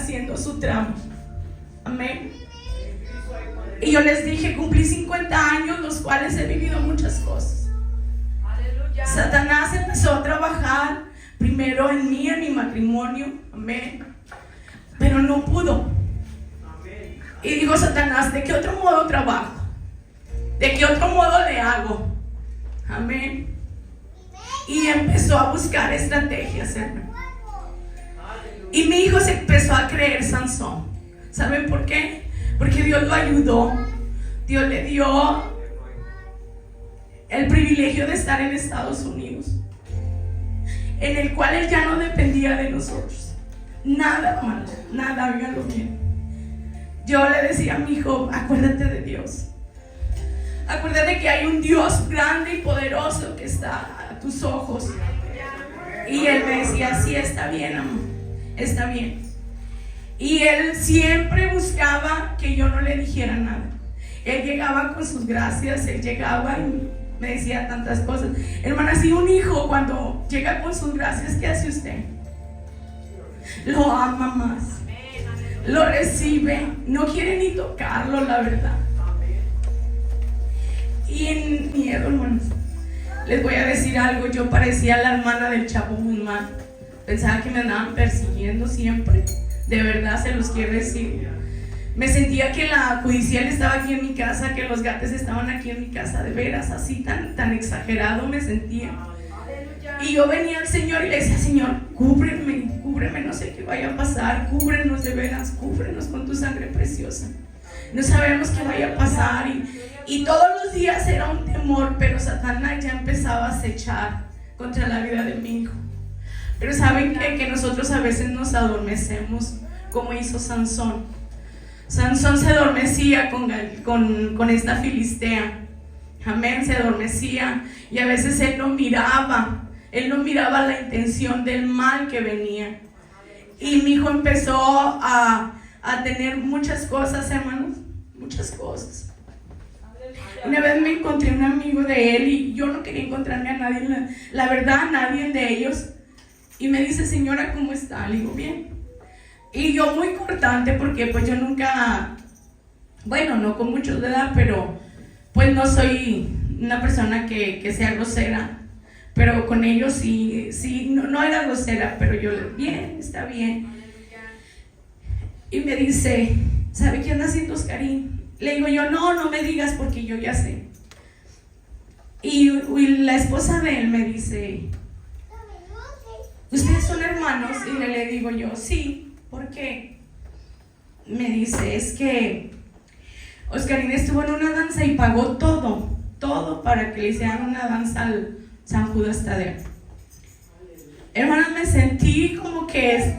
haciendo su trama. Amén. Y yo les dije, cumplí 50 años, los cuales he vivido muchas cosas. Aleluya. Satanás empezó a trabajar primero en mí, en mi matrimonio. Amén. Pero no pudo. Amén. Y digo, Satanás, ¿de qué otro modo trabajo? ¿De qué otro modo le hago? Amén. Y empezó a buscar estrategias, hermano. Y mi hijo se empezó a creer Sansón. ¿Saben por qué? Porque Dios lo ayudó. Dios le dio el privilegio de estar en Estados Unidos, en el cual él ya no dependía de nosotros. Nada, hermano, nada, háganlo bien. Yo le decía a mi hijo, acuérdate de Dios. Acuérdate que hay un Dios grande y poderoso que está a tus ojos. Y él me decía, sí, está bien, amor, está bien. Y él siempre buscaba que yo no le dijera nada. Él llegaba con sus gracias, él llegaba y me decía tantas cosas. Hermana, si un hijo cuando llega con sus gracias, ¿qué hace usted? Lo ama más, lo recibe, no quiere ni tocarlo, la verdad. Y en miedo, hermanos, les voy a decir algo. Yo parecía la hermana del Chapo Guzmán. Pensaba que me andaban persiguiendo siempre. De verdad se los quiero decir. Me sentía que la judicial estaba aquí en mi casa, que los gatos estaban aquí en mi casa. De veras, así tan exagerado me sentía. Y yo venía al Señor y le decía, Señor, cúbreme, no sé qué vaya a pasar. Cúbrenos de veras, cúbrenos con tu sangre preciosa. No sabemos qué vaya a pasar. Y todos los días era un temor, pero Satanás ya empezaba a acechar contra la vida de mi hijo. Pero saben que nosotros a veces nos adormecemos, como hizo Sansón. Sansón se adormecía con esta filistea. Amén, se adormecía. Y a veces él no miraba la intención del mal que venía. Y mi hijo empezó a tener muchas cosas, hermanos, muchas cosas. Una vez me encontré un amigo de él y yo no quería encontrarme a nadie, la verdad, a nadie de ellos. Y me dice, señora, ¿cómo está? Le digo, bien. Y yo muy cortante porque pues yo nunca, bueno, no con muchos de edad, pero pues no soy una persona que sea grosera. Pero con ellos sí, no era grosera, pero yo, bien, está bien. Y me dice, ¿sabe qué anda haciendo Oscarín? Le digo yo, no me digas porque yo ya sé. Y la esposa de él me dice, ¿ustedes son hermanos? Y le digo yo, sí. ¿Por qué? Me dice, es que Oscarín estuvo en una danza y pagó todo para que le hicieran una danza al San Judas Tadeo. Hermanas, me sentí como que,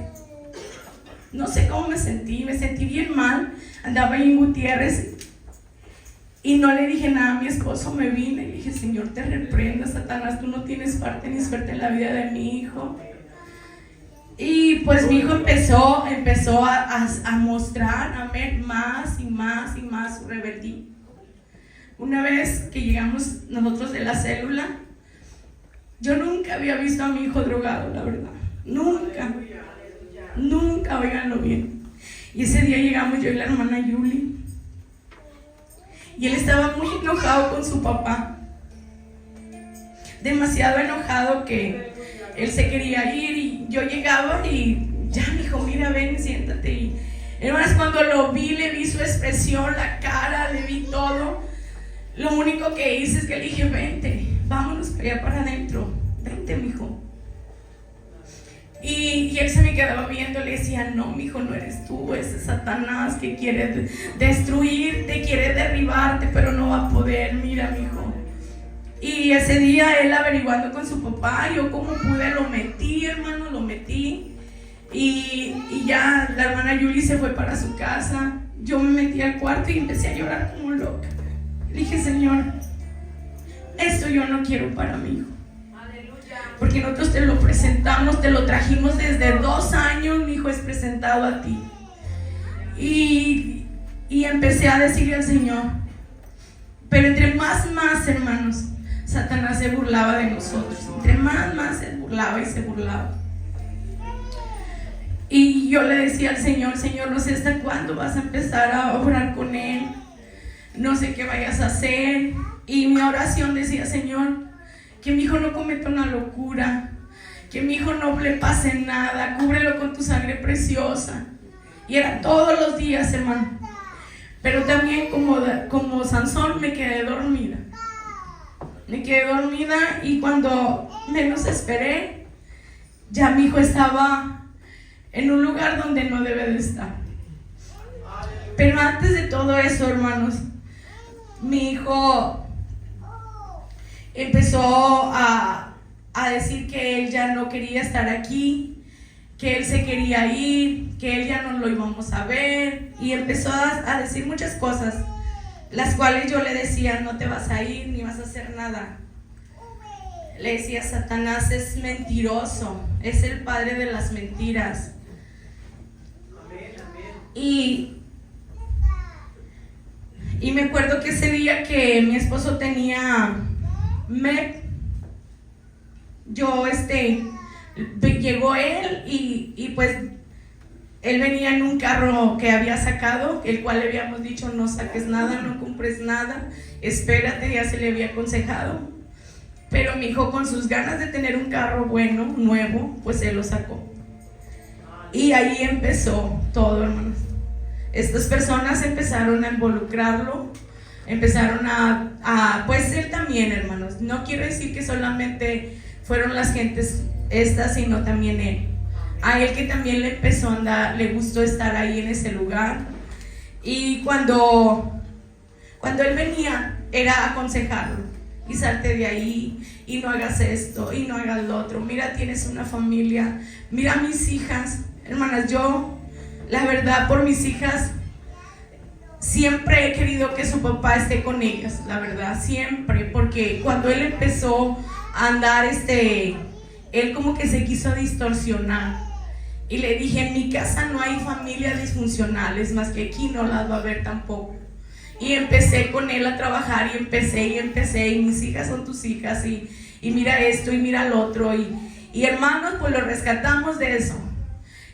no sé cómo me sentí bien mal. Andaba ahí en Gutiérrez y no le dije nada a mi esposo. Me vine y le dije, Señor, te reprenda, Satanás, tú no tienes parte ni suerte en la vida de mi hijo. Y pues mi hijo empezó a mostrar, a ver más y más y más su rebeldía. Una vez que llegamos nosotros de la célula, yo nunca había visto a mi hijo drogado, la verdad. Nunca, oiganlo bien. Y ese día llegamos yo y la hermana Yuli. Y él estaba muy enojado con su papá. Demasiado enojado que él se quería ir y yo llegaba y ya me dijo, mira, ven, siéntate. Y hermanas, cuando lo vi, le vi su expresión, la cara, le vi todo. Lo único que hice es que le dije, vente, vámonos allá para adentro, vente, mijo. Y él se me quedaba viendo, le decía, no, mijo, no eres tú, ese Satanás que quiere destruirte, quiere derribarte, pero no va a poder, mira, mijo. Y ese día él averiguando con su papá, yo como pude lo metí, hermano, lo metí. Y ya la hermana Yuli se fue para su casa. Yo me metí al cuarto y empecé a llorar como loca. Le dije, Señor, esto yo no quiero para mi hijo. Porque nosotros te lo presentamos, te lo trajimos desde 2 años, mi hijo es presentado a ti. Y empecé a decirle al Señor, pero entre más, hermanos, Satanás se burlaba de nosotros. Entre más se burlaba y se burlaba. Y yo le decía al Señor, Señor, no sé hasta cuándo vas a empezar a orar con él, no sé qué vayas a hacer. Y mi oración decía, Señor, que mi hijo no cometa una locura, que mi hijo no le pase nada, cúbrelo con tu sangre preciosa. Y era todos los días, hermano. Pero también como Sansón me quedé dormida. Me quedé dormida y cuando menos esperé, ya mi hijo estaba en un lugar donde no debe de estar. Pero antes de todo eso, hermanos, mi hijo empezó a decir que él ya no quería estar aquí, que él se quería ir, que él ya no lo íbamos a ver, y empezó a decir muchas cosas, las cuales yo le decía, no te vas a ir ni vas a hacer nada. Le decía, Satanás es mentiroso, es el padre de las mentiras. Y me acuerdo que ese día que mi esposo tenía MEP, llegó él y pues él venía en un carro que había sacado, el cual le habíamos dicho, no saques nada, no compres nada, espérate, ya se le había aconsejado. Pero mi hijo, con sus ganas de tener un carro bueno, nuevo, pues él lo sacó. Y ahí empezó todo, hermanos. Estas personas empezaron a involucrarlo, empezaron pues él también, hermanos. No quiero decir que solamente fueron las gentes estas, sino también él. A él que también le empezó a andar, le gustó estar ahí en ese lugar. Y cuando él venía, era aconsejarlo. Y salte de ahí, y no hagas esto, y no hagas lo otro. Mira, tienes una familia. Mira mis hijas. Hermanas, yo, la verdad, por mis hijas, siempre he querido que su papá esté con ellas, la verdad, siempre. Porque cuando él empezó a andar, él como que se quiso distorsionar. Y le dije, en mi casa no hay familias disfuncionales, más que aquí no las va a haber tampoco. Y empecé con él a trabajar, y empecé, y mis hijas son tus hijas, y mira esto, y mira lo otro, y hermanos, pues lo rescatamos de eso.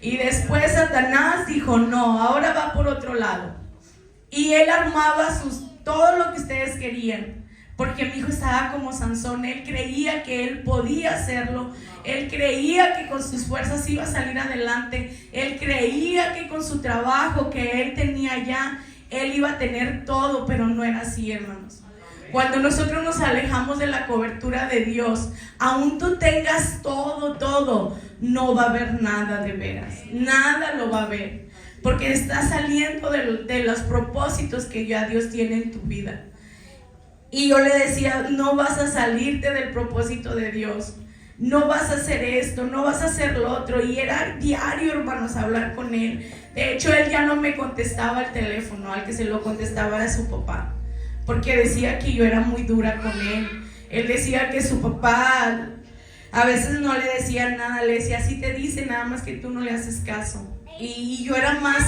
Y después Satanás dijo, no, ahora va por otro lado. Y él armaba todo lo que ustedes querían, porque mi hijo estaba como Sansón. Él creía que él podía hacerlo, él creía que con sus fuerzas iba a salir adelante, él creía que con su trabajo que él tenía ya, él iba a tener todo, pero no era así, hermanos. Cuando nosotros nos alejamos de la cobertura de Dios, aún tú tengas todo, no va a haber nada de veras, nada lo va a haber, porque estás saliendo de los propósitos que ya Dios tiene en tu vida. Y yo le decía, no vas a salirte del propósito de Dios, no vas a hacer esto, no vas a hacer lo otro. Y era diario, hermanos, hablar con él. De hecho, él ya no me contestaba el teléfono, al que se lo contestaba era su papá, porque decía que yo era muy dura con él. Él decía que su papá a veces no le decía nada, le decía, así te dice, nada más que tú no le haces caso. Y yo era más,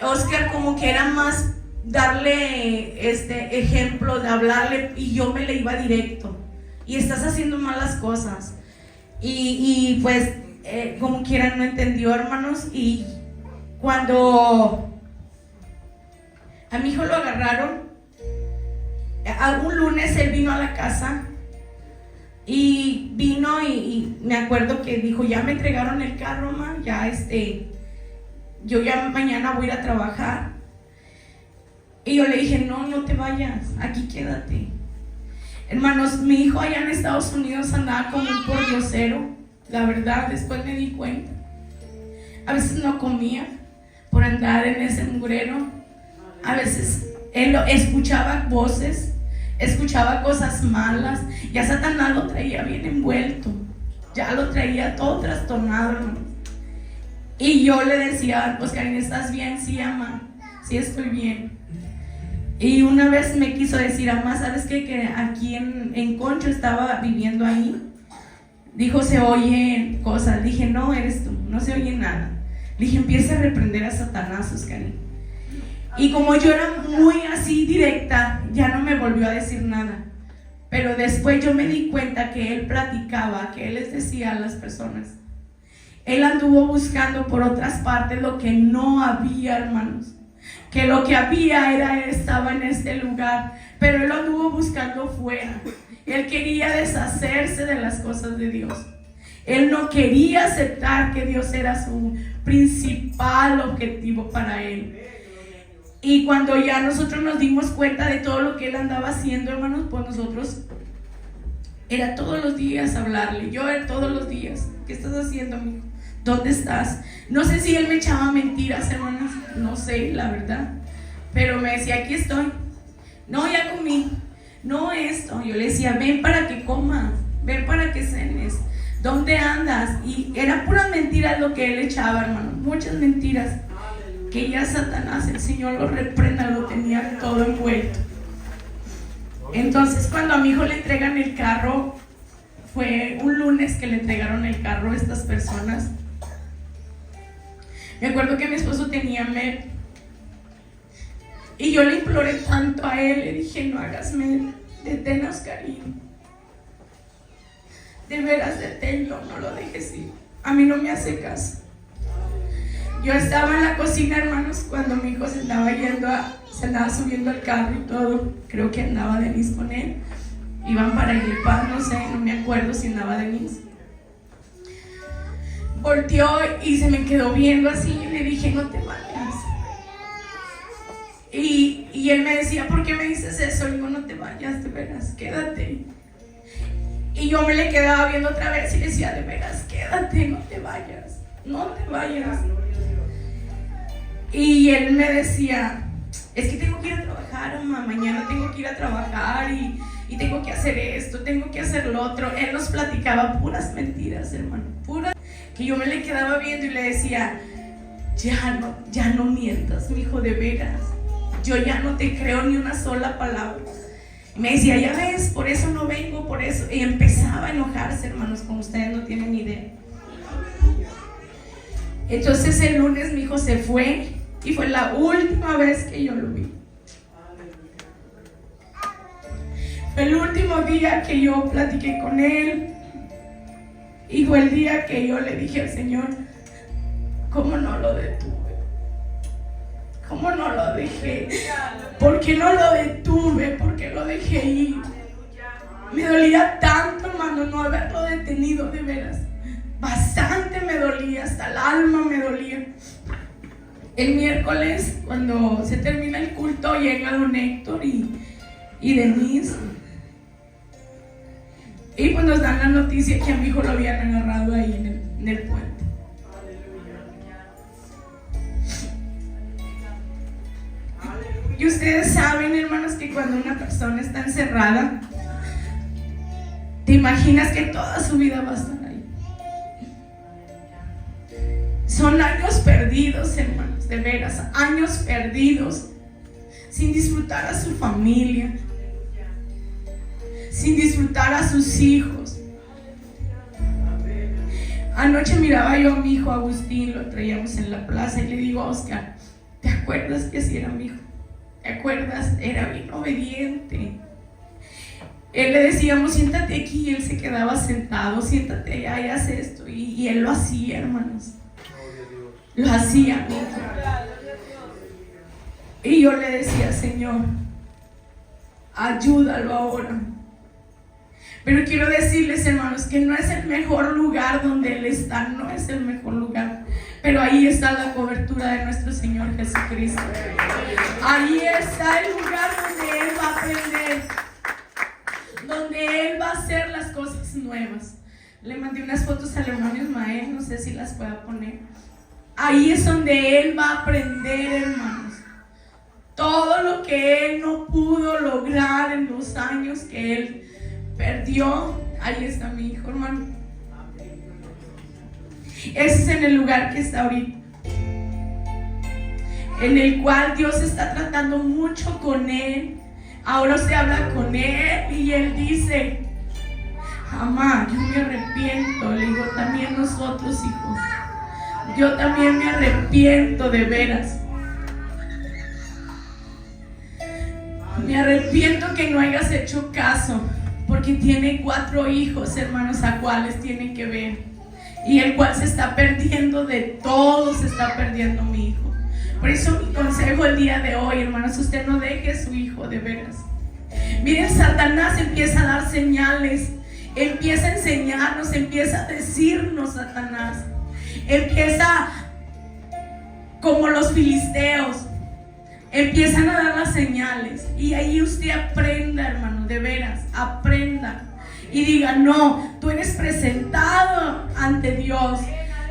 Oscar, como que era más darle ejemplo, de hablarle, y yo me le iba directo. Y estás haciendo malas cosas. Y pues, como quiera, no entendió, hermanos. Y cuando a mi hijo lo agarraron, un lunes él vino a la casa, y vino y me acuerdo que dijo, ya me entregaron el carro, ma, ya yo ya mañana voy a ir a trabajar. Y yo le dije, no te vayas, aquí quédate. Hermanos, mi hijo allá en Estados Unidos andaba como un pordiosero, la verdad, después me di cuenta. A veces no comía por andar en ese mugrero. A veces él escuchaba voces, escuchaba cosas malas. Ya Satanás lo traía bien envuelto, ya lo traía todo trastornado, hermano. Y yo le decía, Oscarín, ¿estás bien? Sí, mamá, sí estoy bien. Y una vez me quiso decir, mamá, ¿sabes qué? Que aquí en Concho estaba viviendo ahí. Dijo, se oyen cosas. Dije, no, eres tú, no se oye nada. Dije, empieza a reprender a Satanás, Oscarín. Y como yo era muy así directa, ya no me volvió a decir nada. Pero después yo me di cuenta que él platicaba, que él les decía a las personas. Él anduvo buscando por otras partes lo que no había, hermanos. Que lo que había estaba en este lugar, pero él lo anduvo buscando fuera. Él quería deshacerse de las cosas de Dios. Él no quería aceptar que Dios era su principal objetivo para él. Y cuando ya nosotros nos dimos cuenta de todo lo que él andaba haciendo, hermanos, pues nosotros era todos los días hablarle. Yo era todos los días: ¿qué estás haciendo, amigo? ¿Dónde estás? No sé si él me echaba mentiras, hermanas, no sé, la verdad, pero me decía: aquí estoy. No, ya comí. No, esto. Yo le decía: ven para que comas, ven para que cenes. ¿Dónde andas? Y eran puras mentiras lo que él echaba, hermano, muchas mentiras. Que ya Satanás, el Señor lo reprenda, lo tenía todo envuelto. Entonces, cuando a mi hijo le entregan el carro, fue un lunes que le entregaron el carro a estas personas. Me acuerdo que mi esposo tenía MED y yo le imploré tanto a él, le dije: no hagas MED, detén a Oscarín, de veras deténlo, no lo dejes ir. A mí no me hace caso. Yo estaba en la cocina, hermanos, cuando mi hijo se andaba subiendo al carro y todo. Creo que andaba Denise con él. Iban para Ilipaz, no sé, no me acuerdo si andaba Denise. Volteó y se me quedó viendo así y le dije: no te vayas. Y él me decía: ¿por qué me dices eso? Le digo: no te vayas, de veras, quédate. Y yo me le quedaba viendo otra vez y le decía: de veras, quédate, no te vayas, no te vayas. Y él me decía: es que tengo que ir a trabajar, mamá, mañana tengo que ir a trabajar y tengo que hacer esto, tengo que hacer lo otro. Él nos platicaba puras mentiras, hermano, puras, que yo me le quedaba viendo y le decía: ya no mientas, mi hijo, de veras, yo ya no te creo ni una sola palabra. Y me decía: ya ves, por eso no vengo, por eso. Y empezaba a enojarse, hermanos, como ustedes no tienen ni idea. Entonces el lunes mi hijo se fue y fue la última vez que yo lo vi. Fue el último día que yo platiqué con él y fue el día que yo le dije al Señor: ¿cómo no lo detuve? ¿Cómo no lo dejé? ¿Por qué no lo detuve? ¿Por qué lo dejé ir? Me dolía tanto, hermano, no haberlo detenido, de veras. Bastante me dolía, hasta el alma me dolía. El miércoles, cuando se termina el culto, llega don Héctor y Denise. Y pues nos dan la noticia que a mi hijo lo habían agarrado ahí en el puente. Y ustedes saben, hermanos, que cuando una persona está encerrada, te imaginas que toda su vida va a estar ahí. Son años perdidos, hermanos, de veras, años perdidos, sin disfrutar a su familia, sin disfrutar a sus hijos. Anoche miraba yo a mi hijo Agustín, lo traíamos en la plaza, y le digo a Oscar: ¿te acuerdas que así era mi hijo? ¿Te acuerdas? Era bien obediente. Él le decíamos: siéntate aquí, y él se quedaba sentado: siéntate allá y haz esto. Y él lo hacía, hermanos. Lo hacía, mi hijo. Y yo le decía: Señor, ayúdalo ahora. Pero quiero decirles, hermanos, que no es el mejor lugar donde Él está, no es el mejor lugar. Pero ahí está la cobertura de nuestro Señor Jesucristo. Ahí está el lugar donde Él va a aprender, donde Él va a hacer las cosas nuevas. Le mandé unas fotos al hermano Ismael, no sé si las pueda poner. Ahí es donde Él va a aprender, hermanos. Todo lo que Él no pudo lograr en los años que Él perdió, ahí está mi hijo, hermano. Ese es en el lugar que está ahorita, en el cual Dios está tratando mucho con él. Ahora se habla con él y él dice: mamá, yo me arrepiento. Le digo: también nosotros, hijos, yo también me arrepiento, de veras. Me arrepiento que no hayas hecho caso, porque tiene 4 hijos, hermanos, a cuales tienen que ver. y el cual se está perdiendo de todo, se está perdiendo mi hijo. Por eso mi consejo el día de hoy, hermanos, usted no deje a su hijo, de veras. Miren, Satanás empieza a dar señales, empieza a enseñarnos, empieza a decirnos, Satanás, empieza como los filisteos, empiezan a dar las señales, y ahí usted aprenda, hermano, de veras, aprenda y diga: no, tú eres presentado ante Dios.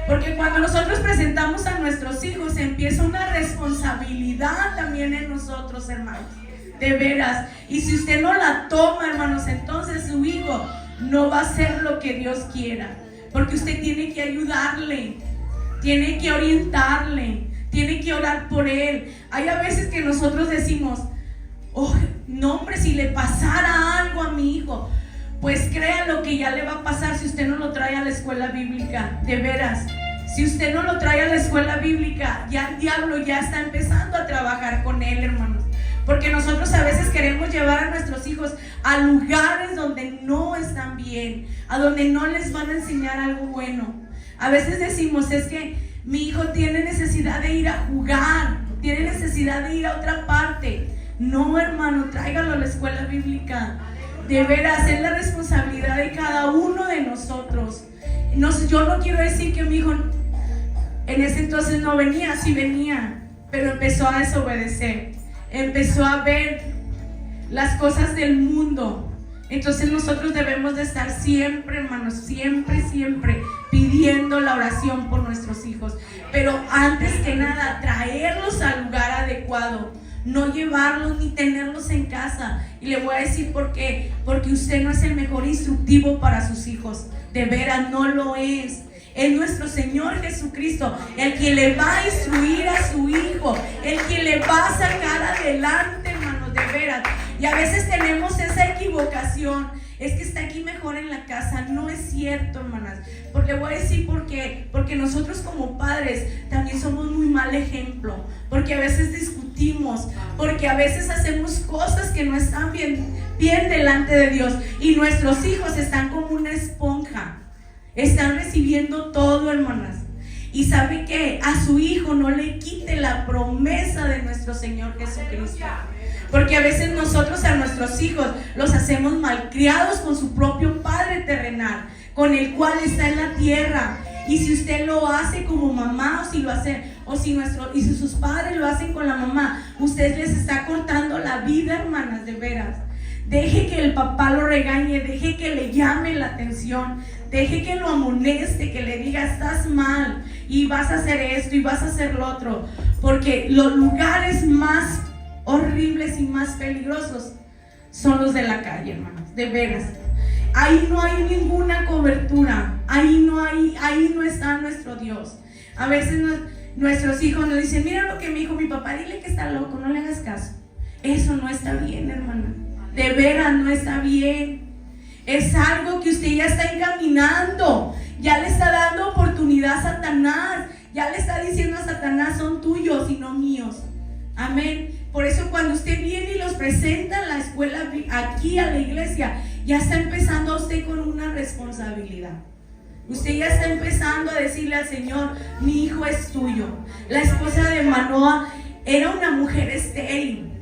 Porque cuando nosotros presentamos a nuestros hijos, empieza una responsabilidad también en nosotros, hermanos, de veras. Y si usted no la toma, hermanos, entonces su hijo no va a hacer lo que Dios quiera, porque usted tiene que ayudarle, tiene que orientarle, tiene que orar por él. Hay a veces que nosotros decimos: oh, no, hombre, si le pasara algo a mi hijo, pues créalo que ya le va a pasar si usted no lo trae a la escuela bíblica, de veras. Si usted no lo trae a la escuela bíblica, ya el diablo ya está empezando a trabajar con él, hermanos. Porque nosotros a veces queremos llevar a nuestros hijos a lugares donde no están bien, a donde no les van a enseñar algo bueno. A veces decimos: es que mi hijo tiene necesidad de ir a jugar, tiene necesidad de ir a otra parte. No, hermano, tráigalo a la escuela bíblica. De veras, es la responsabilidad de cada uno de nosotros. Yo no quiero decir que mi hijo en ese entonces no venía, sí venía, pero empezó a desobedecer, empezó a ver las cosas del mundo. Entonces nosotros debemos de estar siempre, hermanos, siempre pidiendo la oración por nuestros hijos. Pero antes que nada, traerlos al lugar adecuado, no llevarlos ni tenerlos en casa. Y le voy a decir por qué: porque usted no es el mejor instructivo para sus hijos, de veras no lo es. Es nuestro Señor Jesucristo el que le va a instruir a su hijo, el que le va a sacar adelante, hermanos, de veras. Y a veces tenemos esa equivocación: es que está aquí mejor en la casa. No es cierto, hermanas. Porque voy a decir por qué. Porque nosotros como padres también somos muy mal ejemplo. Porque a veces discutimos, porque a veces hacemos cosas que no están bien delante de Dios. Y nuestros hijos están como una esponja, están recibiendo todo, hermanas. Y sabe que a su hijo no le quite la promesa de nuestro Señor Jesucristo. Porque a veces nosotros a nuestros hijos los hacemos malcriados con su propio padre terrenal, con el cual está en la tierra. Y si usted lo hace como mamá, si sus padres lo hacen con la mamá, usted les está cortando la vida, hermanas, de veras. Deje que el papá lo regañe, deje que le llame la atención, deje que lo amoneste, que le diga: estás mal y vas a hacer esto y vas a hacer lo otro. Porque los lugares más horribles y más peligrosos son los de la calle, hermanos, de veras. Ahí no hay ninguna cobertura, ahí no está nuestro Dios. A veces nuestros hijos nos dicen: mira lo que me dijo mi papá, dile que está loco, no le hagas caso. Eso no está bien, hermana, de veras no está bien. Es algo que usted ya está encaminando, ya le está dando oportunidad a Satanás, ya le está diciendo a Satanás: son tuyos y no míos. Amén. Por eso cuando usted viene y los presenta en la escuela, aquí a la iglesia, ya está empezando usted con una responsabilidad. Usted ya está empezando a decirle al Señor: mi hijo es tuyo. La esposa de Manoah era una mujer estéril,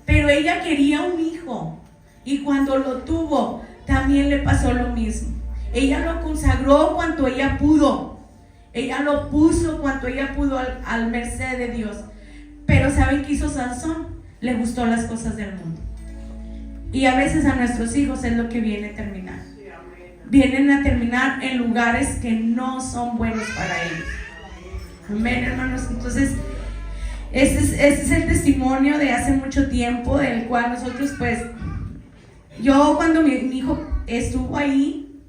pero ella quería un hijo, y cuando lo tuvo también le pasó lo mismo. Ella lo consagró cuanto ella pudo, ella lo puso cuanto ella pudo al merced de Dios. Pero ¿saben qué hizo Sansón? Le gustó las cosas del mundo. Y a veces a nuestros hijos es lo que viene a terminar. Vienen a terminar en lugares que no son buenos para ellos. Amén, hermanos. Entonces, este es el testimonio de hace mucho tiempo, del cual nosotros, pues, yo cuando mi hijo estuvo ahí,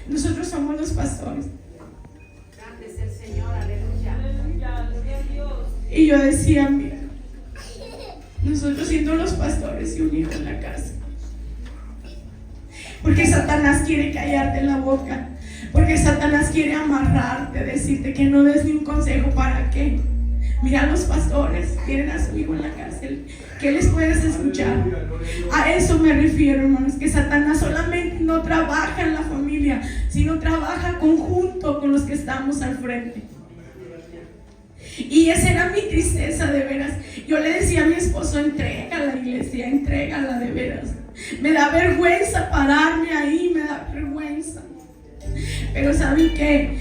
nosotros somos los pastores. Grande es el Señor, aleluya. Y yo decía: mira, nosotros siendo los pastores y un hijo en la casa, porque Satanás quiere callarte la boca, porque Satanás quiere amarrarte, decirte que no des ni un consejo. ¿Para qué? Mira, los pastores tienen a su hijo en la cárcel. ¿Qué les puedes escuchar? A eso me refiero, hermanos, que Satanás solamente no trabaja en la familia, sino trabaja conjunto con los que estamos al frente. Y esa era mi tristeza, de veras. Yo le decía a mi esposo: entrégala, iglesia, entrégala, de veras. Me da vergüenza pararme ahí, me da vergüenza. Pero ¿saben qué?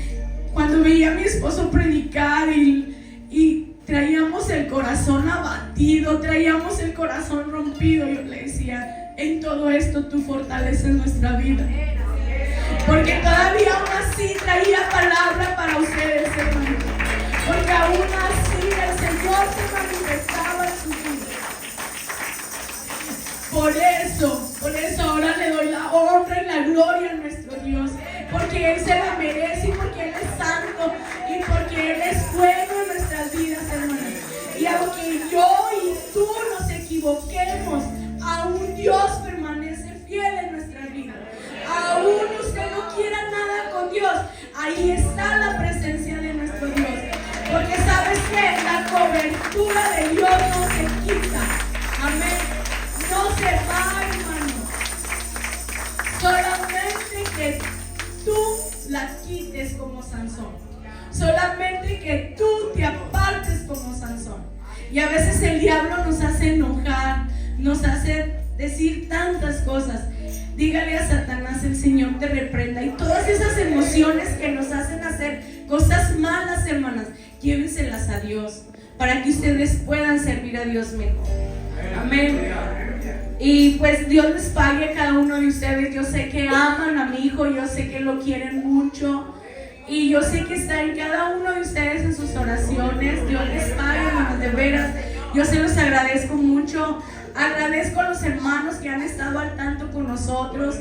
Cuando veía a mi esposo predicar y traíamos el corazón abatido, traíamos el corazón rompido, yo le decía: en todo esto tú fortaleces nuestra vida. Porque todavía aún así traía palabra para ustedes, hermanos. Porque aún así el Señor se manifestaba en su vida. Por eso ahora le doy la honra y la gloria a nuestro Dios. Porque Él se la merece, y porque Él es santo, y porque Él es bueno en nuestras vidas, hermanos. Y aunque yo y tú nos equivoquemos, aún Dios permanece fiel en nuestra vida. Aún usted no quiera nada con Dios, ahí está la presencia de nuestro Dios. Porque sabes que la cobertura de Dios no se quita. Amén. No se va, hermano. Solamente que tú la quites como Sansón. Solamente que tú te apartes como Sansón. Y a veces el diablo nos hace enojar, nos hace decir tantas cosas. Dígale a Satanás: el Señor te reprenda. Y todas esas emociones que nos hacen hacer cosas malas, hermanas, llévenselas a Dios, para que ustedes puedan servir a Dios mejor. Amén. Y pues Dios les pague a cada uno de ustedes. Yo sé que aman a mi hijo, yo sé que lo quieren mucho, y yo sé que está en cada uno de ustedes en sus oraciones. Dios les pague, hermanos, de veras. Yo se los agradezco mucho. Agradezco a los hermanos que han estado al tanto con nosotros,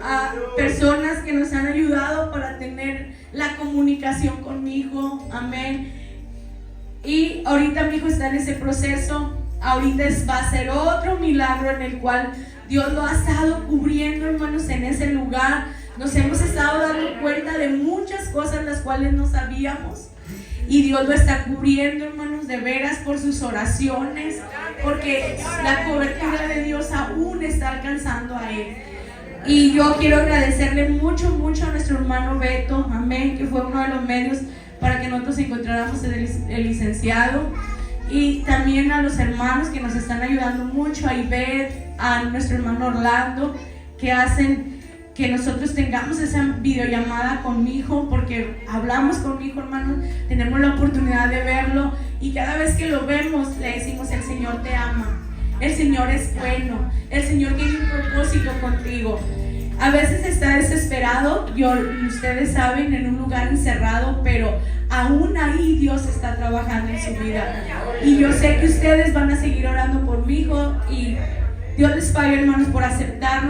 a personas que nos han ayudado para tener la comunicación con mi hijo. Amén. Y ahorita mi hijo está en ese proceso. Ahorita va a ser otro milagro en el cual Dios lo ha estado cubriendo, hermanos, en ese lugar. Nos hemos estado dando cuenta de muchas cosas las cuales no sabíamos. Y Dios lo está cubriendo, hermanos, de veras, por sus oraciones, porque la cobertura de Dios aún está alcanzando a él. Y yo quiero agradecerle mucho, mucho a nuestro hermano Beto, amén, que fue uno de los medios para que nosotros encontráramos el licenciado. Y también a los hermanos que nos están ayudando mucho, a Ivette, a nuestro hermano Orlando, que hacen que nosotros tengamos esa videollamada con mi hijo, porque hablamos con mi hijo, hermanos, tenemos la oportunidad de verlo, y cada vez que lo vemos le decimos: el Señor te ama, el Señor es bueno, el Señor tiene un propósito contigo. A veces está desesperado, ustedes saben, en un lugar encerrado, pero aún ahí Dios está trabajando en su vida. Y yo sé que ustedes van a seguir orando por mi hijo, y Dios les pague, hermanos, por aceptarnos.